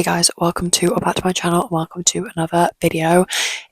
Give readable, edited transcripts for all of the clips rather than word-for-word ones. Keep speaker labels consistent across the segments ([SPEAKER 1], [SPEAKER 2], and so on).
[SPEAKER 1] guys, welcome to or back to my channel and welcome to another video.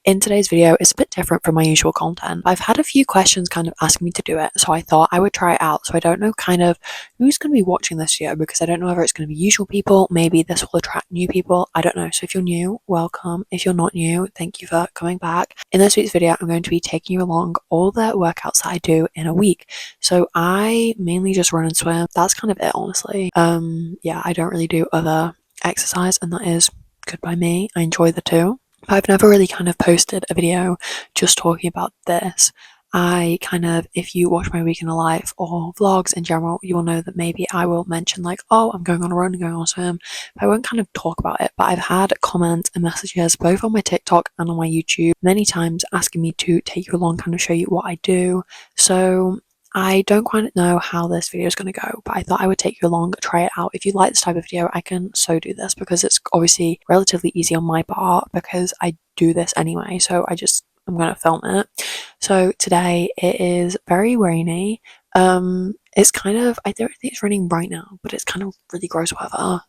[SPEAKER 1] In today's video, it's a bit different from my usual content. I've had a few questions kind of asking me to do it, so I thought I would try it out. So I don't know kind of who's going to be watching this video because I don't know whether it's going to be usual people, maybe this will attract new people, I don't know. So if you're new, welcome. If you're not new, thank you for coming back. In this week's video, I'm going to be taking you along all the workouts that I do in a week. So I mainly just run and swim. That's kind of it, honestly. Yeah, I don't really do other exercise, and that is good by me. I enjoy the two, but I've never really kind of posted a video just talking about this. I kind of, if you watch my week in a life or vlogs in general, you will know that maybe I will mention like, oh, I'm going on a run, going on a swim, but I won't kind of talk about it. But I've had comments and messages both on my TikTok and on my YouTube many times asking me to take you along, kind of show you what I do. So I don't quite know how this video is going to go, but I thought I would take you along, try it out. If you like this type of video, I can so do this because it's obviously relatively easy on my part because I do this anyway. So I'm going to film it. So today it is very rainy. It's kind of, I don't think it's raining right now, but it's kind of really gross weather.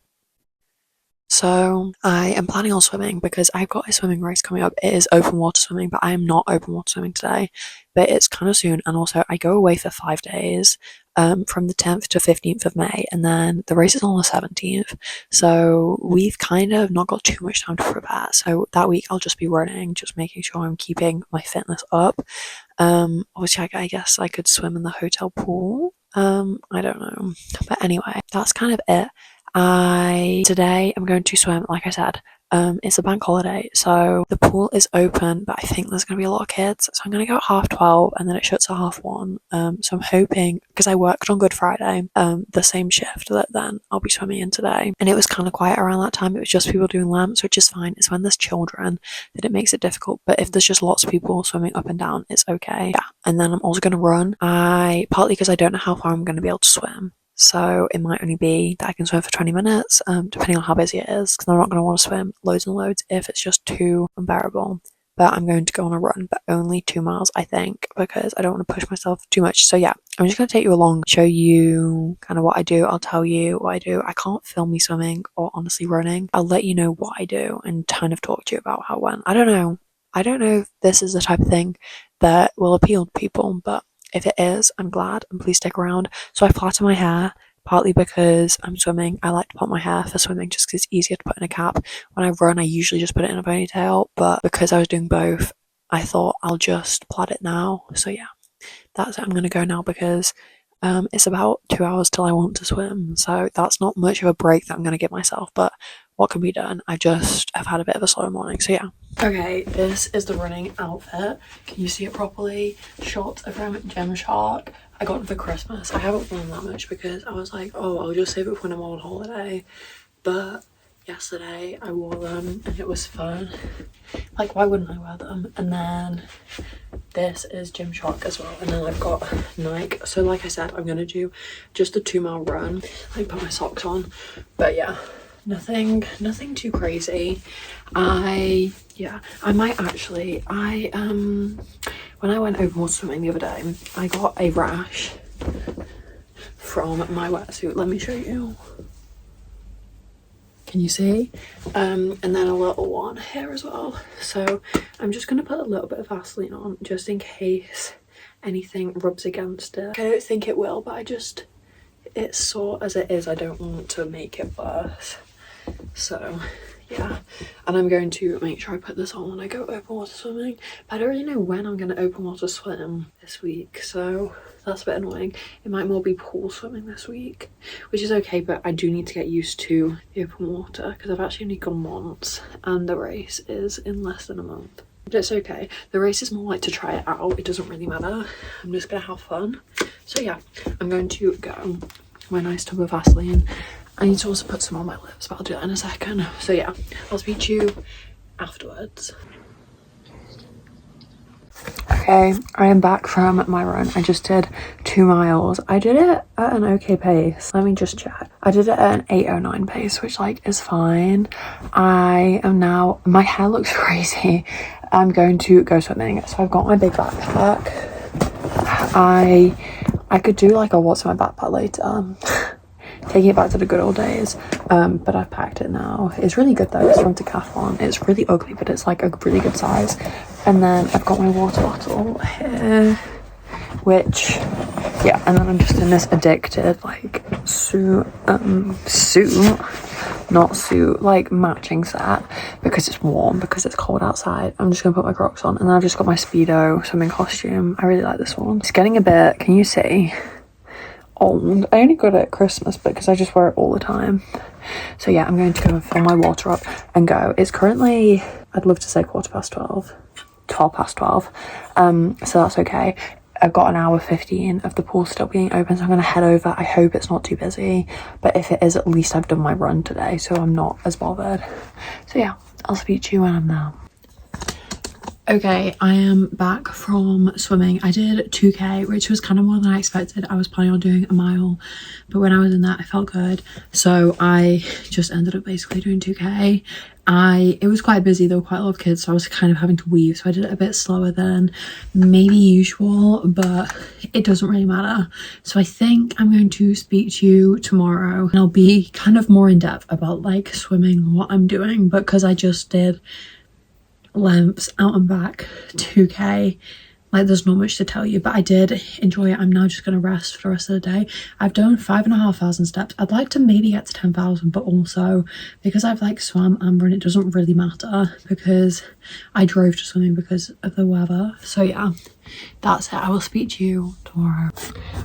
[SPEAKER 1] So I am planning on swimming because I've got a swimming race coming up. It is open water swimming, but I am not open water swimming today, but it's kind of soon. And also I go away for 5 days, from the 10th to 15th of May, and then the race is on the 17th. So we've kind of not got too much time to prepare. So that week I'll just be running, just making sure I'm keeping my fitness up. Obviously I guess I could swim in the hotel pool. I don't know, but anyway, that's kind of it. Today I'm going to swim, like I said. It's a bank holiday, so the pool is open, but I think there's going to be a lot of kids, so I'm going to go at 12:30 and then it shuts at 1:30. So I'm hoping, because I worked on Good Friday, the same shift that then I'll be swimming in today, and it was kind of quiet around that time. It was just people doing laps, which is fine. It's when there's children that it makes it difficult, but if there's just lots of people swimming up and down, it's okay. Yeah, and then I'm also going to run. Partly because I don't know how far I'm going to be able to swim, so it might only be that I can swim for 20 minutes, depending on how busy it is, because I'm not going to want to swim loads and loads if it's just too unbearable. But I'm going to go on a run, but only 2 miles, I think, because I don't want to push myself too much. So yeah, I'm just going to take you along, show you kind of what I do. I'll tell you what I do. I can't film me swimming or honestly running. I'll let you know what I do and kind of talk to you about how it went. I don't know if this is the type of thing that will appeal to people, but if it is, I'm glad, and please stick around. So I flatten my hair, partly because I'm swimming. I like to put my hair for swimming just because it's easier to put in a cap. When I run, I usually just put it in a ponytail, but because I was doing both, I thought I'll just plait it now. So yeah, that's it. I'm going to go now because it's about 2 hours till I want to swim. So that's not much of a break that I'm going to give myself, but what can be done? I've had a bit of a slow morning, so yeah. Okay, this is the running outfit. Can you see it properly? Shot from Gymshark. I got it for Christmas. I haven't worn that much because I was like, oh, I'll just save it when I'm on holiday. But yesterday I wore them and it was fun. Like, why wouldn't I wear them? And then this is Gymshark as well, and then I've got Nike. So like I said, I'm gonna do just a 2-mile run, like put my socks on, but yeah, nothing too crazy. I might actually, when I went open water swimming the other day, I got a rash from my wetsuit. Let me show you. Can you see? And then a little one here as well. So I'm just going to put a little bit of Vaseline on just in case anything rubs against it. I don't think it will, but it's sore as it is. I don't want to make it worse. So yeah, and I'm going to make sure I put this on when I go open water swimming. But I don't really know when I'm going to open water swim this week, so that's a bit annoying. It might more be pool swimming this week, which is okay, but I do need to get used to the open water because I've actually only gone once and the race is in less than a month. But it's okay. The race is more like to try it out. It doesn't really matter. I'm just going to have fun. So yeah, I'm going to go my nice tub of Vaseline. I need to also put some on my lips, but I'll do that in a second. So yeah, I'll speak to you afterwards. Okay, I am back from my run. I just did 2 miles. I did it at an okay pace. Let me just check. I did it at an 8:09 pace, which like is fine. I am now, my hair looks crazy. I'm going to go swimming. So I've got my big backpack. I could do like a what's in my backpack later. taking it back to the good old days. But I've packed it now. It's really good though. It's from Decathlon. It's really ugly, but it's like a really good size. And then I've got my water bottle here, which, yeah, and then I'm just in this addicted like like matching set because it's warm, because it's cold outside. I'm just gonna put my Crocs on, and then I've just got my Speedo swimming costume. I really like this one. It's getting a bit, can you see, old. I only got it at Christmas because I just wear it all the time. So yeah, I'm going to go and fill my water up and go. It's currently, I'd love to say 12:15, 12:12, so that's okay. I've got an hour 15 of the pool still being open, so I'm going to head over. I hope it's not too busy, but if it is, at least I've done my run today, so I'm not as bothered. So yeah, I'll speak to you when I'm there. Okay, I am back from swimming. I did 2k, which was kind of more than I expected. I was planning on doing a mile, but when I was in that, I felt good. So I just ended up basically doing 2k. It was quite busy. There were quite a lot of kids, so I was kind of having to weave. So I did it a bit slower than maybe usual, but it doesn't really matter. So I think I'm going to speak to you tomorrow, and I'll be kind of more in depth about like swimming, what I'm doing, because I just did lengths out and back 2k. Like, there's not much to tell you, but I did enjoy it. I'm now just gonna rest for the rest of the day. I've done 5,500 steps. I'd like to maybe get to 10,000, but also because I've like swam and run, it doesn't really matter because I drove to swimming because of the weather. So yeah, that's it. I will speak to you tomorrow.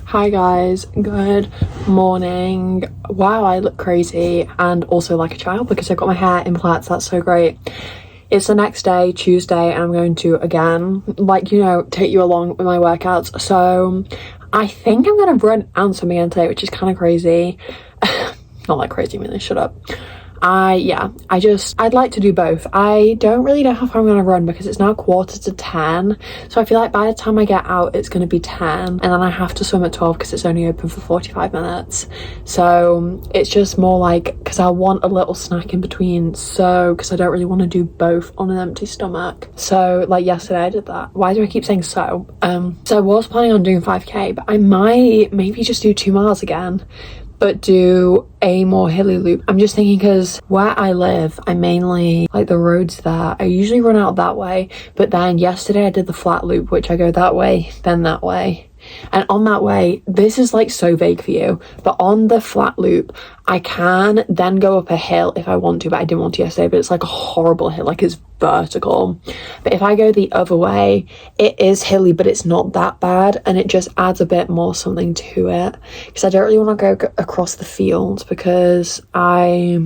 [SPEAKER 1] Hi guys, good morning. Wow, I look crazy and also like a child because I've got my hair in plaits. That's so great. It's the next day, Tuesday, and I'm going to, again, like, you know, take you along with my workouts. So I think I'm going to run and swim again today, which is kind of crazy. Not like crazy, I mean, shut up. I'd like to do both. I don't really know how far I'm going to run because it's now 9:45. So I feel like by the time I get out, it's going to be 10. And then I have to swim at 12 because it's only open for 45 minutes. So it's just more like, because I want a little snack in between. So, because I don't really want to do both on an empty stomach. So like yesterday I did that. Why do I keep saying so? So I was planning on doing 5k, but I might maybe just do 2 miles again, but do a more hilly loop. I'm just thinking because where I live, I mainly like the roads there. I usually run out that way, but then yesterday I did the flat loop, which I go that way, then that way. And on that way, this is like so vague for you, but on the flat loop, I can then go up a hill if I want to, but I didn't want to yesterday, but it's like a horrible hill, like it's vertical. But if I go the other way, it is hilly, but it's not that bad, and it just adds a bit more something to it, because I don't really want to go across the fields because I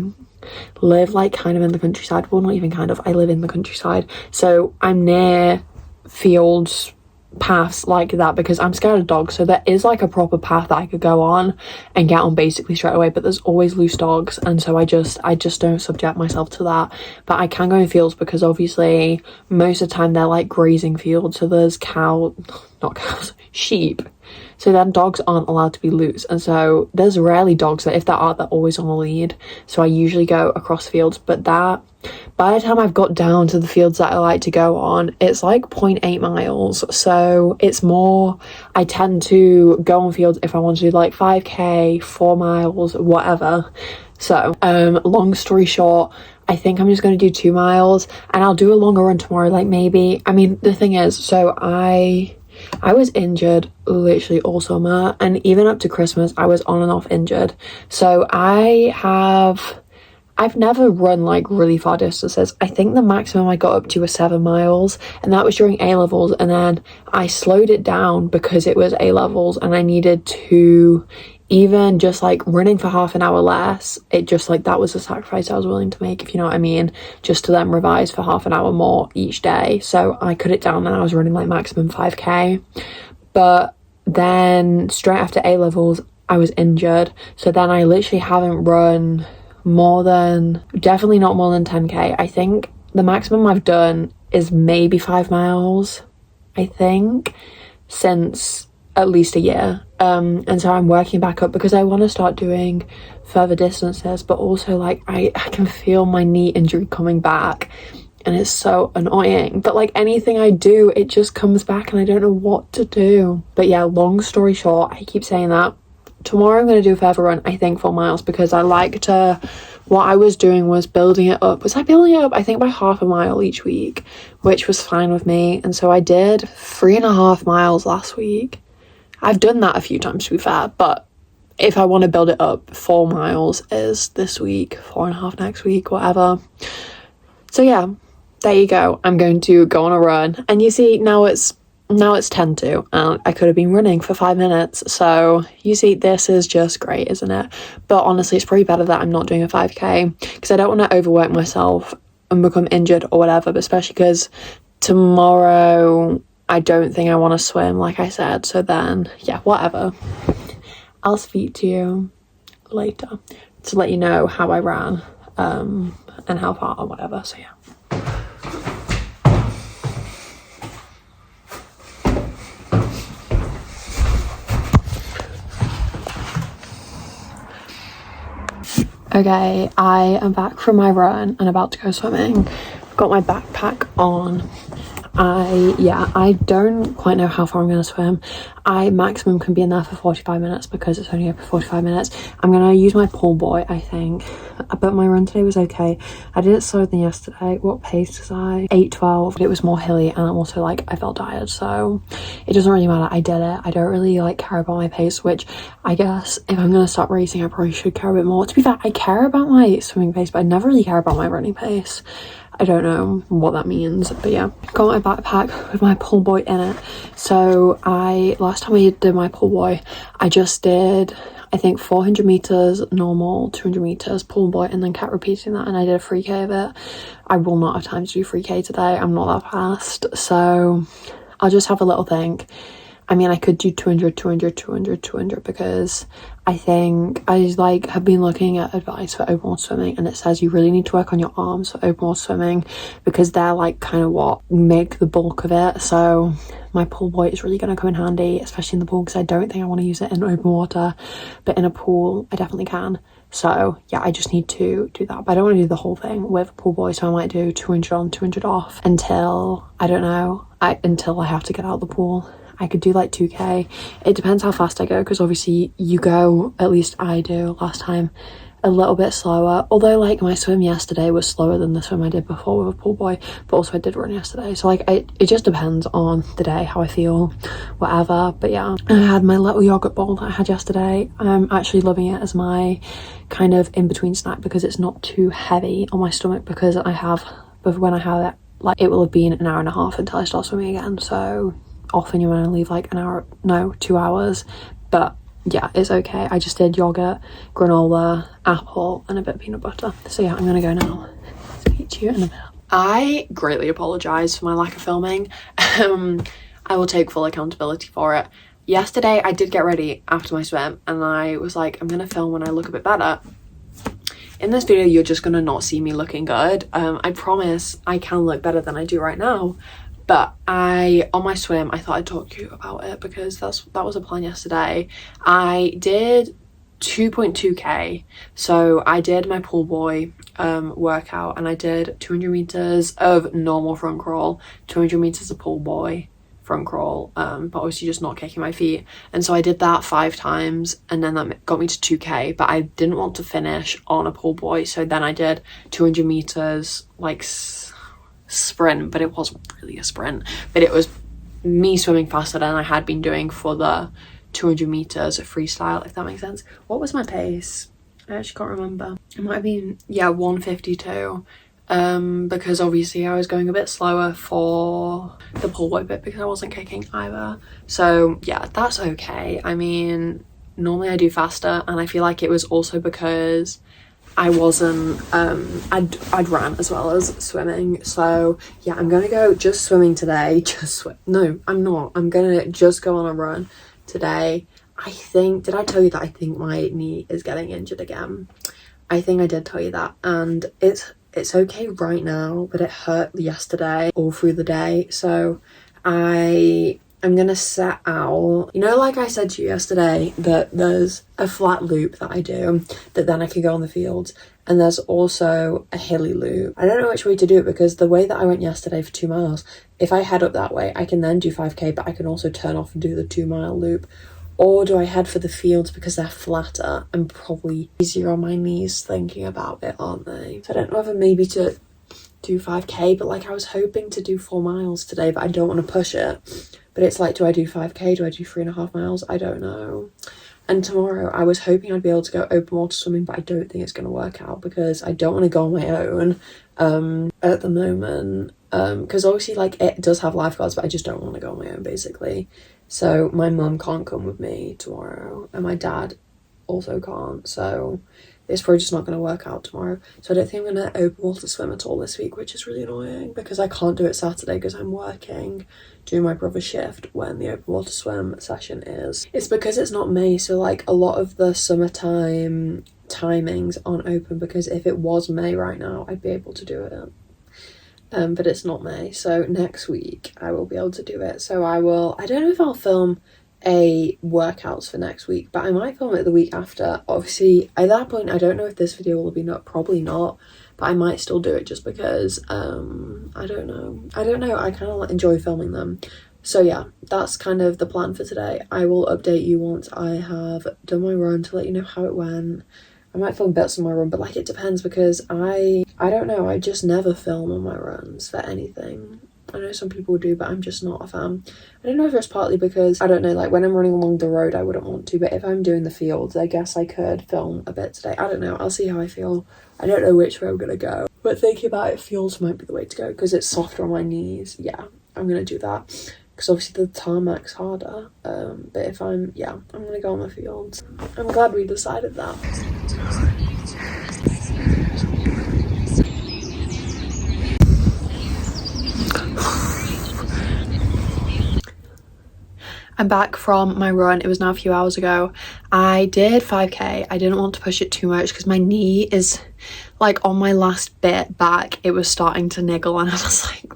[SPEAKER 1] live like kind of in the countryside. Well, not even kind of, I live in the countryside, so I'm near fields, paths like that, because I'm scared of dogs. So there is like a proper path that I could go on and get on basically straight away, but there's always loose dogs, and so I just don't subject myself to that. But I can go in fields because obviously most of the time they're like grazing fields, so there's sheep, so then dogs aren't allowed to be loose, and so there's rarely dogs that, if there are, they're always on a lead. So I usually go across fields, but that, by the time I've got down to the fields that I like to go on, it's like 0.8 miles. So it's more, I tend to go on fields if I want to do like 5k, 4 miles, whatever. So long story short, I think I'm just going to do 2 miles, and I'll do a longer run tomorrow. Like maybe, I mean, the thing is, so I was injured literally all summer, and even up to Christmas I was on and off injured. So I've never run like really far distances. I think the maximum I got up to was 7 miles, and that was during A-levels, and then I slowed it down because it was A-levels and I needed to, even just like running for half an hour less, it just like, that was a sacrifice I was willing to make, if you know what I mean, just to then revise for half an hour more each day. So I cut it down and I was running like maximum 5k. But then straight after A-levels I was injured, so then I literally haven't run definitely not more than 10k. I think the maximum I've done is maybe 5 miles, I think, since at least a year. And so I'm working back up because I want to start doing further distances, but also like I can feel my knee injury coming back, and it's so annoying. But like anything I do, it just comes back and I don't know what to do. But yeah, long story short, I keep saying that, tomorrow I'm going to do a further run, I think 4 miles, because I like to, what I was doing was building it up. Was I building it up? I think by half a mile each week, which was fine with me. And so I did 3.5 miles last week. I've done that a few times, to be fair, but if I want to build it up, 4 miles is this week, 4.5 next week, whatever. So yeah, there you go. I'm going to go on a run. And you see, now it's 10 to, and I could have been running for 5 minutes. So you see, this is just great, isn't it? But honestly, it's probably better that I'm not doing a 5k, because I don't want to overwork myself and become injured or whatever, but especially because tomorrow I don't think I want to swim, like I said. So then, yeah, whatever. I'll speak to you later to let you know how I ran and how far or whatever. So yeah. Okay, I am back from my run and about to go swimming. I've got my backpack on. I don't quite know how far I'm going to swim. I maximum can be in there for 45 minutes because it's only open 45 minutes. I'm going to use my pool boy, I think. But my run today was okay. I did it slower than yesterday. What pace was I? 8:12. But it was more hilly, and I'm also like, I felt tired, so it doesn't really matter. I did it. I don't really like care about my pace, which I guess if I'm going to start racing, I probably should care a bit more. To be fair, I care about my swimming pace, but I never really care about my running pace. I don't know what that means, but yeah. Got my backpack with my pull boy in it. So last time I did my pull boy, I just did, I think 400 meters normal, 200 meters pull boy, and then kept repeating that, and I did a 3k of it. I will not have time to do 3k today. I'm not that fast, so I'll just have a little think. I mean, I could do 200 because I think I have been looking at advice for open water swimming, and it says you really need to work on your arms for open water swimming because they're like kind of what make the bulk of it. So my pull boy is really going to come in handy, especially in the pool, because I don't think I want to use it in open water, but in a pool I definitely can. So yeah, I just need to do that, but I don't want to do the whole thing with pull boy, so I might do 200 on, 200 off until until I have to get out of the pool. I could do like 2k. It depends how fast I go, because obviously you go, at least I do last time, a little bit slower. Although like my swim yesterday was slower than the swim I did before with a pull boy, but also I did run yesterday. So like it just depends on the day, how I feel, whatever. But yeah, I had my little yogurt bowl that I had yesterday. I'm actually loving it as my kind of in-between snack because it's not too heavy on my stomach, because when I have it, like it will have been an hour and a half until I start swimming again. So often you want to leave like 2 hours, but yeah, it's okay. I just did yogurt, granola, apple, and a bit of peanut butter. So yeah, I'm gonna go now. Speak to you in a bit. I greatly apologize for my lack of filming. I will take full accountability for it. Yesterday I did get ready after my swim, and I was like, I'm gonna film when I look a bit better. In this video you're just gonna not see me looking good. I promise I can look better than I do right now. But on my swim, I thought I'd talk to you about it because that was a plan yesterday. I did 2.2k. So I did my pull boy workout, and I did 200 meters of normal front crawl, 200 meters of pull boy front crawl, but obviously just not kicking my feet. And so I did that 5 times, and then that got me to 2k, but I didn't want to finish on a pull boy. So then I did 200 meters, like sprint, but it wasn't really a sprint, but it was me swimming faster than I had been doing for the 200 meters of freestyle, if that makes sense. What was my pace? I actually can't remember. It might have been, yeah, 1:52, because obviously I was going a bit slower for the pull boy bit because I wasn't kicking either. So yeah, that's okay. I mean, normally I do faster, and I feel like it was also because I wasn't, I'd ran as well as swimming. So yeah, I'm gonna go just swimming today. No, I'm not. I'm gonna just go on a run today. I think, did I tell you that I think my knee is getting injured again? I think I did tell you that, and it's okay right now, but it hurt yesterday all through the day. So I'm gonna set out, you know, like I said to you yesterday, that there's a flat loop that I do that then I can go on the fields, and there's also a hilly loop. I don't know which way to do it, because the way that I went yesterday for 2 miles, if I head up that way I can then do 5k, but I can also turn off and do the 2 mile loop, or do I head for the fields because they're flatter and probably easier on my knees thinking about it, aren't they? So I don't know whether maybe to do 5k, but like I was hoping to do 4 miles today, but I don't want to push it. But it's like, do I do 5k? Do I do 3.5 miles? I don't know. And tomorrow I was hoping I'd be able to go open water swimming, but I don't think it's going to work out because I don't want to go on my own at the moment, because obviously like it does have lifeguards, but I just don't want to go on my own basically. So my mum can't come with me tomorrow and my dad also can't, so it's probably just not going to work out tomorrow. So I don't think I'm going to open water swim at all this week, which is really annoying because I can't do it Saturday because I'm working, doing my brother's shift when the open water swim session is. It's because it's not May, so like a lot of the summertime timings aren't open, because if it was May right now I'd be able to do it. But it's not May, so next week I will be able to do it. So I don't know if I'll film a workouts for next week, but I might film it the week after. Obviously at that point I don't know if this video will be not, probably not, but I might still do it just because I don't know, I kind of enjoy filming them. So yeah, that's kind of the plan for today. I will update you once I have done my run to let you know how it went. I might film bits of my run, but like it depends because I don't know, I just never film on my runs for anything. I know some people do, but I'm just not a fan. I don't know if it's partly because, I don't know, like when I'm running along the road I wouldn't want to, but if I'm doing the fields I guess I could film a bit today. I don't know, I'll see how I feel. I don't know which way I'm gonna go, but thinking about it, fields might be the way to go because it's softer on my knees. Yeah, I'm gonna do that because obviously the tarmac's harder, but if I'm gonna go on the fields. I'm glad we decided that. I'm back from my run. It was now a few hours ago. I did 5k. I didn't want to push it too much because my knee is like on my last bit back, it was starting to niggle and I was like,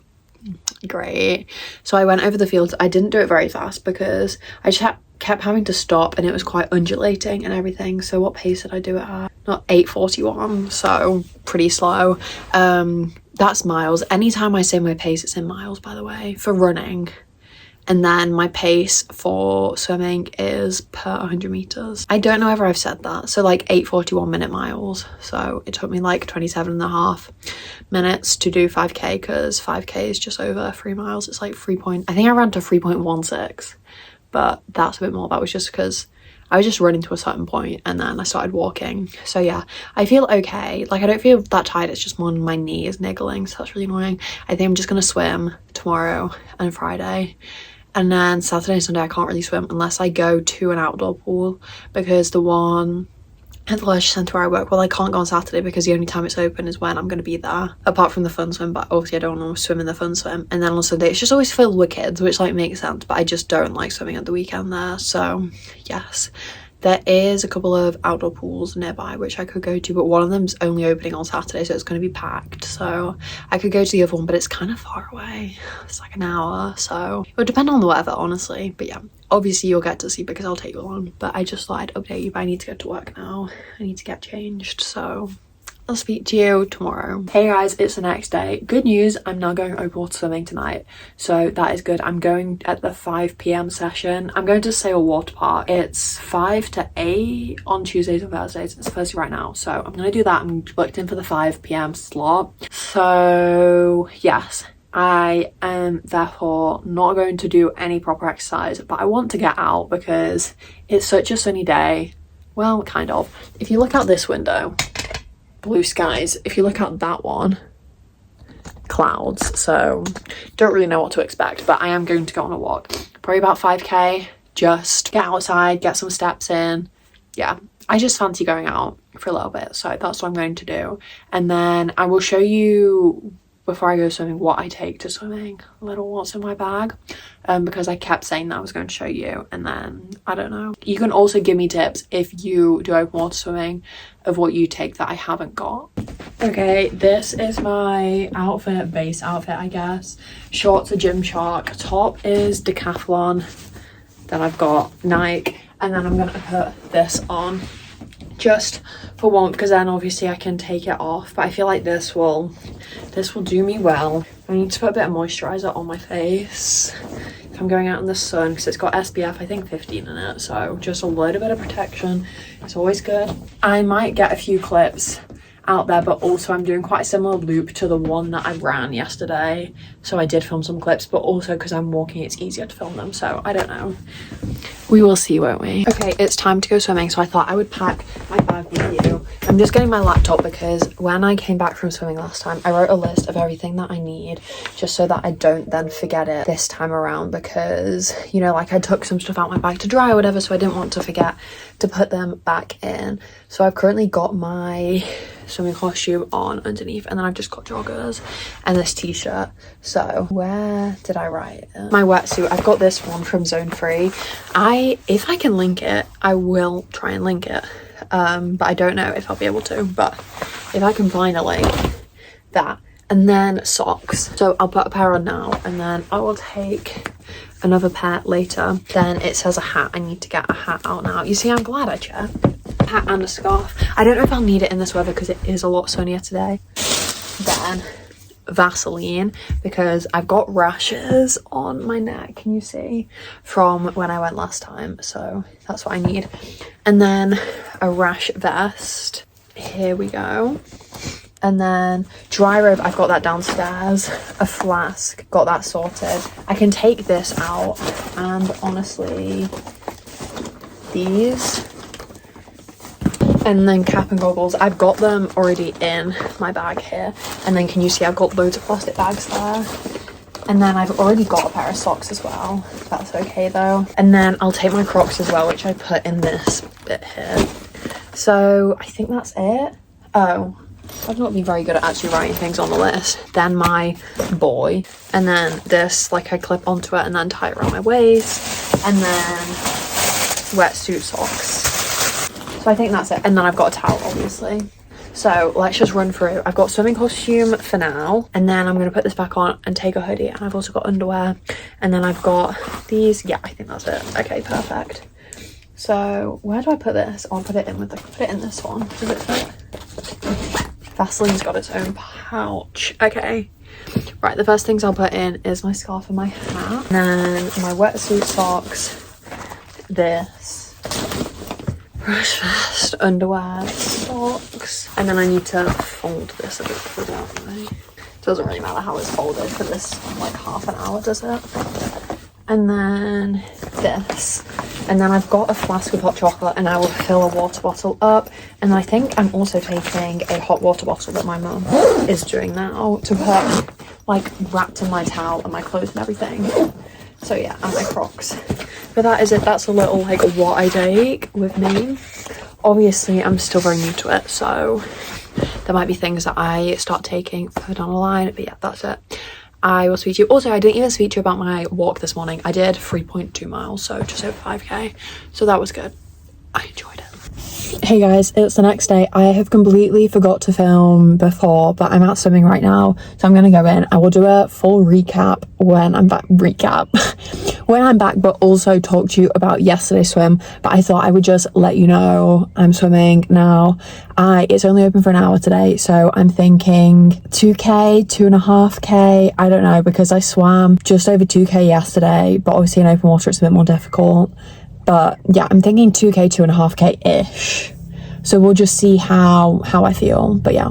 [SPEAKER 1] great. So I went over the field. I didn't do it very fast because I just kept having to stop and it was quite undulating and everything. So what pace did I do it at? Not 8:41, so pretty slow. That's miles. Anytime I say my pace, it's in miles, by the way, for running. And then my pace for swimming is per 100 meters. I don't know whether I've said that. So like 8:41 minute miles. So it took me like 27.5 minutes to do 5k because 5k is just over 3 miles. It's like I think I ran to 3.16, but that's a bit more. That was just because I was just running to a certain point and then I started walking. So yeah, I feel okay. Like I don't feel that tired. It's just more my knee is niggling. So that's really annoying. I think I'm just going to swim tomorrow and Friday. And then Saturday and Sunday I can't really swim unless I go to an outdoor pool, because the one at the leisure centre where I work, well, I can't go on Saturday because the only time it's open is when I'm going to be there, apart from the fun swim, but obviously I don't want to swim in the fun swim. And then on Sunday it's just always filled with kids, which like makes sense, but I just don't like swimming at the weekend there. So yes, there is a couple of outdoor pools nearby which I could go to, but one of them's only opening on Saturday, so it's going to be packed. So I could go to the other one, but it's kind of far away. It's like an hour, so it would depend on the weather, honestly. But yeah, obviously you'll get to see because I'll take you along. But I just thought I'd update you, but I need to go to work now. I need to get changed, so I'll speak to you tomorrow. Hey guys, it's the next day. Good news, I'm now going open water swimming tonight, so that is good. I'm going at the 5 p.m. session. I'm going to Sale Water Park. It's 5 to 8 on Tuesdays and Thursdays. It's Thursday right now, so I'm gonna do that. I'm booked in for the 5 p.m. slot. So yes, I am therefore not going to do any proper exercise, but I want to get out because it's such a sunny day. Well, kind of. If you look out this window, blue skies. If you look out that one, clouds. So don't really know what to expect, but I am going to go on a walk, probably about 5k, just get outside, get some steps in. Yeah, I just fancy going out for a little bit, so that's what I'm going to do. And then I will show you before I go swimming what I take to swimming, a little what's in my bag, because I kept saying that I was going to show you, and then I don't know. You can also give me tips if you do open water swimming of what you take that I haven't got. Okay, this is my outfit, base outfit I guess. Shorts are Gymshark, top is Decathlon, then I've got Nike, and then I'm gonna put this on just for warmth because then obviously I can take it off, but I feel like this will do me well. I need to put a bit of moisturizer on my face. If I'm going out in the sun because it's got SPF, I think 15 in it, so just a little bit of protection. It's always good. I might get a few clips out there, but also I'm doing quite a similar loop to the one that I ran yesterday, so I did film some clips, but also because I'm walking it's easier to film them, so I don't know. We will see, won't we? Okay, it's time to go swimming, so I thought I would pack my bag with you. I'm just getting my laptop because when I came back from swimming last time, I wrote a list of everything that I need just so that I don't then forget it this time around, because, you know, like I took some stuff out my bag to dry or whatever, so I didn't want to forget to put them back in. So I've currently got my swimming costume on underneath, and then I've just got joggers and this t-shirt. So where did I write it? My wetsuit, I've got this one from Zone 3. If I can link it, I will try and link it, but I don't know if I'll be able to. But if I can find a link, that, and then socks. So I'll put a pair on now, and then I will take another pair later. Then it says a hat. I need to get a hat out now. You see, I'm glad I checked. Hat and a scarf. I don't know if I'll need it in this weather because it is a lot sunnier today. Then Vaseline, because I've got rashes on my neck, can you see, from when I went last time, so that's what I need. And then a rash vest, here we go. And then dry robe, I've got that downstairs. A flask, got that sorted. I can take this out, and honestly, these, and then cap and goggles, I've got them already in my bag here. And then can you see I've got loads of plastic bags there. And then I've already got a pair of socks as well. That's okay though. And then I'll take my Crocs as well, which I put in this bit here. So I think that's it. Oh, I've not been very good at actually writing things on the list. Then my boy, and then this, like I clip onto it and then tie it around my waist, and then wetsuit socks. So I think that's it. And then I've got a towel, obviously. So let's just run through. I've got swimming costume for now, and then I'm going to put this back on and take a hoodie, and I've also got underwear, and then I've got these. Yeah, I think that's it. Okay, perfect. So where do I put this? I'll put it in with the, put it in this one. Does it fit? Vaseline's got its own pouch. Okay. Right, the first things I'll put in is my scarf and my hat, and then my wetsuit socks, this, brush vest, underwear, socks, and then I need to fold this a bit for that way. Doesn't really matter how it's folded for this like half an hour, does it? And then this, and then I've got a flask of hot chocolate, and I will fill a water bottle up. And I think I'm also taking a hot water bottle that my mum is doing now to put like wrapped in my towel and my clothes and everything. So yeah, and my Crocs. But that is it. That's a little like what I take with me. Obviously I'm still very new to it, so there might be things that I start taking further down the line, but yeah, that's it. I will speak to you. Also, I didn't even speak to you about my walk this morning. I did 3.2 miles, so just over 5k, so that was good. I enjoyed it. Hey guys, it's the next day. I have completely forgot to film before, but I'm out swimming right now, so I'm gonna go in. I will do a full recap when I'm back. When I'm back, but also talk to you about yesterday's swim. But I thought I would just let you know I'm swimming now. It's only open for an hour today, so I'm thinking 2k, 2.5k, I don't know, because I swam just over 2k yesterday, but obviously in open water it's a bit more difficult. But yeah, I'm thinking 2k, 2.5k ish. So we'll just see how I feel. But yeah,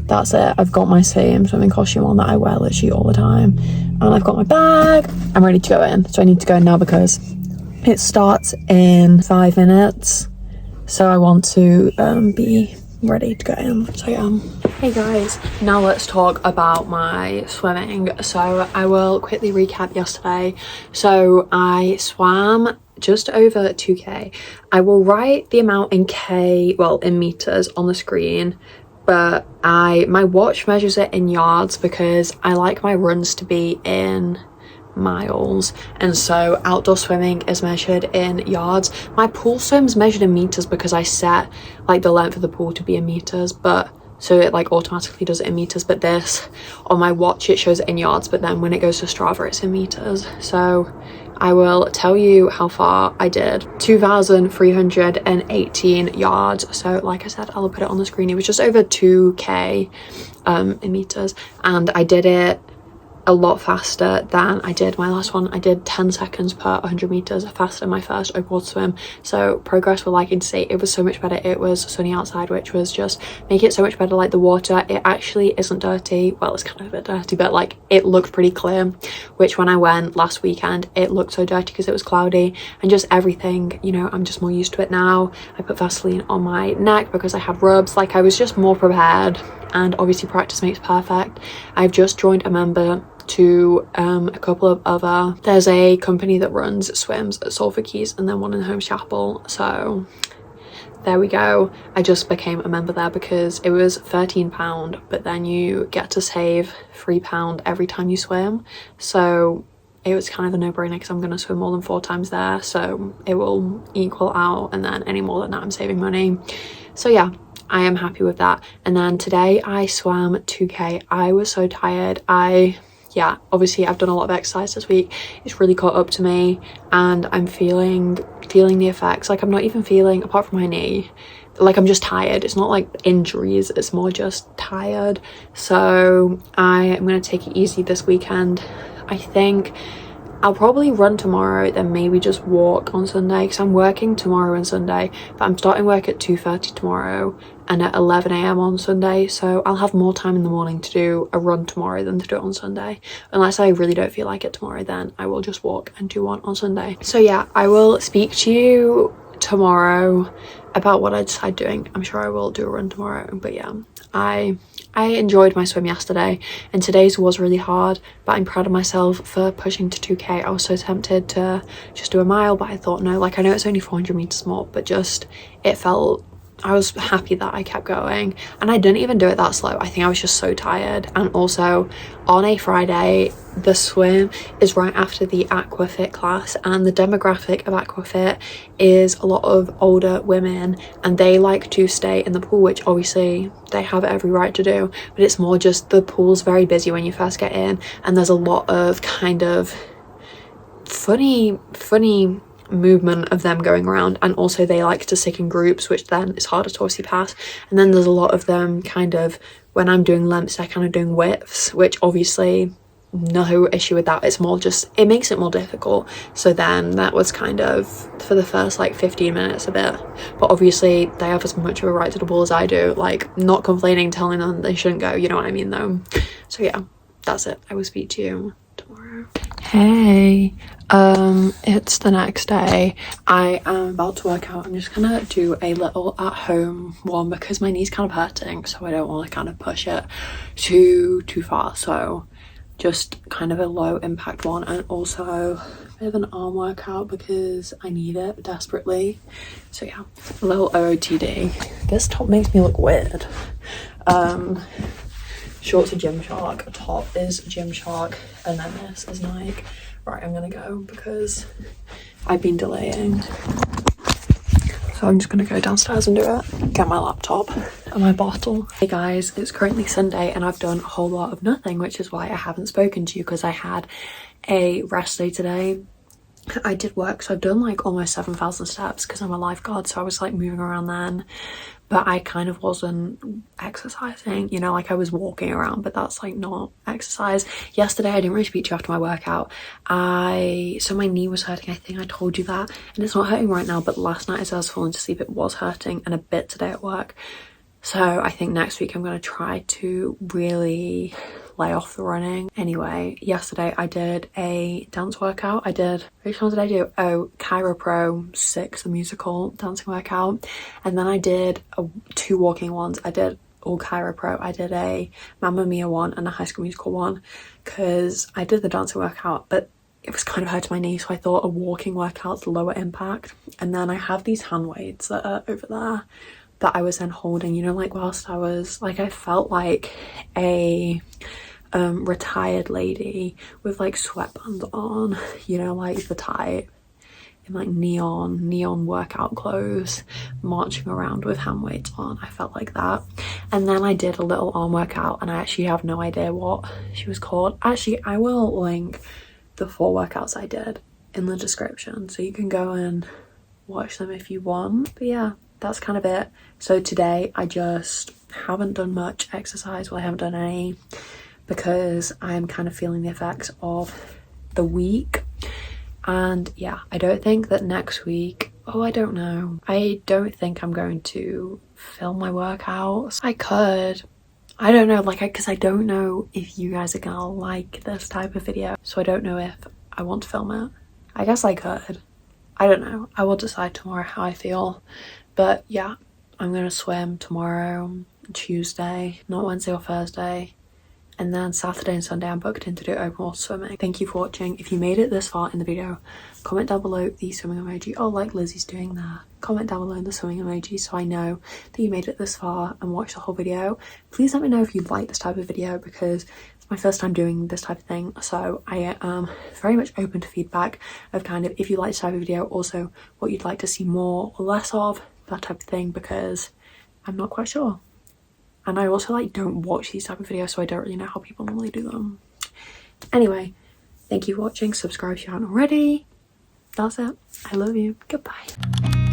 [SPEAKER 1] that's it. I've got my same swimming costume on that I wear literally all the time, and I've got my bag. I'm ready to go in, so I need to go in now because it starts in 5 minutes, so I want to be ready to go in. So yeah. Hey guys, now let's talk about my swimming. So I will quickly recap yesterday. So I swam just over 2k. I will write the amount in k, well in meters on the screen, but my watch measures it in yards because I like my runs to be in miles, and so outdoor swimming is measured in yards. My pool swim's measured in meters because I set like the length of the pool to be in meters, but so it like automatically does it in meters. But this on my watch it shows it in yards, but then when it goes to Strava it's in meters. So I will tell you how far I did. 2,318 yards. So like I said, I'll put it on the screen. It was just over 2k in meters, and I did it a lot faster than I did my last one. I did 10 seconds per 100 meters faster in my first open water swim, so progress we're liking to see. It was so much better. It was sunny outside, which was just make it so much better. Like the water, it actually isn't dirty. Well, it's kind of a bit dirty, but like it looked pretty clear, which when I went last weekend it looked so dirty because it was cloudy, and just everything, you know, I'm just more used to it now. I put Vaseline on my neck because I had rubs. Like I was just more prepared, and obviously practice makes perfect. I've just joined a member to a couple of other, there's a company that runs swims at Salford Keys and then one in Holmes Chapel, so there we go. I just became a member there because it was £13, but then you get to save £3 every time you swim, so it was kind of a no-brainer because I'm going to swim more than 4 times there, so it will equal out, and then any more than that I'm saving money. So yeah, I am happy with that. And then today I swam 2k. I was so tired. Yeah, obviously I've done a lot of exercise this week. It's really caught up to me, and I'm feeling the effects. Like I'm not even feeling, apart from my knee, like I'm just tired. It's not like injuries, it's more just tired. So I am going to take it easy this weekend. I think I'll probably run tomorrow, then maybe just walk on Sunday, because I'm working tomorrow and Sunday, but I'm starting work at 2:30 tomorrow and at 11 AM on Sunday, so I'll have more time in the morning to do a run tomorrow than to do it on Sunday. Unless I really don't feel like it tomorrow, then I will just walk and do one on Sunday. So yeah, I will speak to you tomorrow about what I decide doing. I'm sure I will do a run tomorrow, but yeah, I enjoyed my swim yesterday, and today's was really hard, but I'm proud of myself for pushing to 2k. I was so tempted to just do a mile, but I thought no, like I know it's only 400 meters more, but just it felt, I was happy that I kept going, and I didn't even do it that slow. I think I was just so tired. And also on a Friday, the swim is right after the aquafit class, and the demographic of aquafit is a lot of older women, and they like to stay in the pool, which obviously they have every right to do, but it's more just the pool's very busy when you first get in, and there's a lot of kind of funny movement of them going around, and also they like to stick in groups, which then is harder to obviously pass. And then there's a lot of them kind of, when I'm doing lengths, they're kind of doing widths, which obviously no issue with that. It's more just, it makes it more difficult. So then that was kind of for the first like 15 minutes a bit, but obviously they have as much of a right to the ball as I do. Like not complaining, telling them they shouldn't go, you know what I mean though. So yeah, that's it. I will speak to you tomorrow. Hey, it's the next day. I am about to work out. I'm just gonna do a little at home one because my knee's kind of hurting, so I don't want to kind of push it too far. So just kind of a low impact one, and also a bit of an arm workout because I need it desperately. So yeah, a little OOTD. This top makes me look weird. Shorts are Gymshark, top is Gymshark, and then this is Nike. Right, I'm gonna go because I've been delaying. So I'm just gonna go downstairs and do it, get my laptop and my bottle. Hey guys, it's currently Sunday and I've done a whole lot of nothing, which is why I haven't spoken to you, because I had a rest day today. I did work, so I've done like almost 7,000 steps because I'm a lifeguard, so I was like moving around then, but I kind of wasn't exercising, you know, like I was walking around, but that's like not exercise. Yesterday I didn't really speak to you after my workout. So my knee was hurting, I think I told you that, and it's not hurting right now, but last night as I was falling to sleep it was hurting, and a bit today at work. So I think next week I'm going to try to really lay off the running. Anyway, yesterday I did a dance workout. Which one did I do? Oh, Cairo Pro 6, the musical dancing workout. And then I did 2 walking ones. I did all Cairo Pro. I did a Mamma Mia one and a High School Musical one, because I did the dancing workout, but it was kind of hurting my knee, so I thought a walking workout's lower impact. And then I have these hand weights that are over there that I was then holding, you know, like whilst I was like, I felt like a retired lady with like sweatbands on, you know, like the type in like neon workout clothes, marching around with hand weights on. I felt like that. And then I did a little arm workout, and I actually have no idea what she was called. Actually, I will link the 4 workouts I did in the description, so you can go and watch them if you want. But yeah, that's kind of it. So today I just haven't done much exercise. Well, I haven't done any because I'm kind of feeling the effects of the week. And yeah, I don't think that next week, I don't know. I don't think I'm going to film my workouts. I could. I don't know, like, because I don't know if you guys are gonna like this type of video. So I don't know if I want to film it. I guess I could. I don't know. I will decide tomorrow how I feel. But yeah, I'm gonna swim tomorrow, Tuesday, not Wednesday or Thursday. And then Saturday and Sunday I'm booked in to do open water swimming. Thank you for watching. If you made it this far in the video, comment down below the swimming emoji. Oh, like Lizzie's doing there. Comment down below the swimming emoji so I know that you made it this far and watched the whole video. Please let me know if you like this type of video because it's my first time doing this type of thing. So I am very much open to feedback of kind of if you like this type of video, also what you'd like to see more or less of, that type of thing, because I'm not quite sure. And I also like don't watch these type of videos, so I don't really know how people normally do them. Anyway, thank you for watching. Subscribe if you haven't already. That's it. I love you. Goodbye.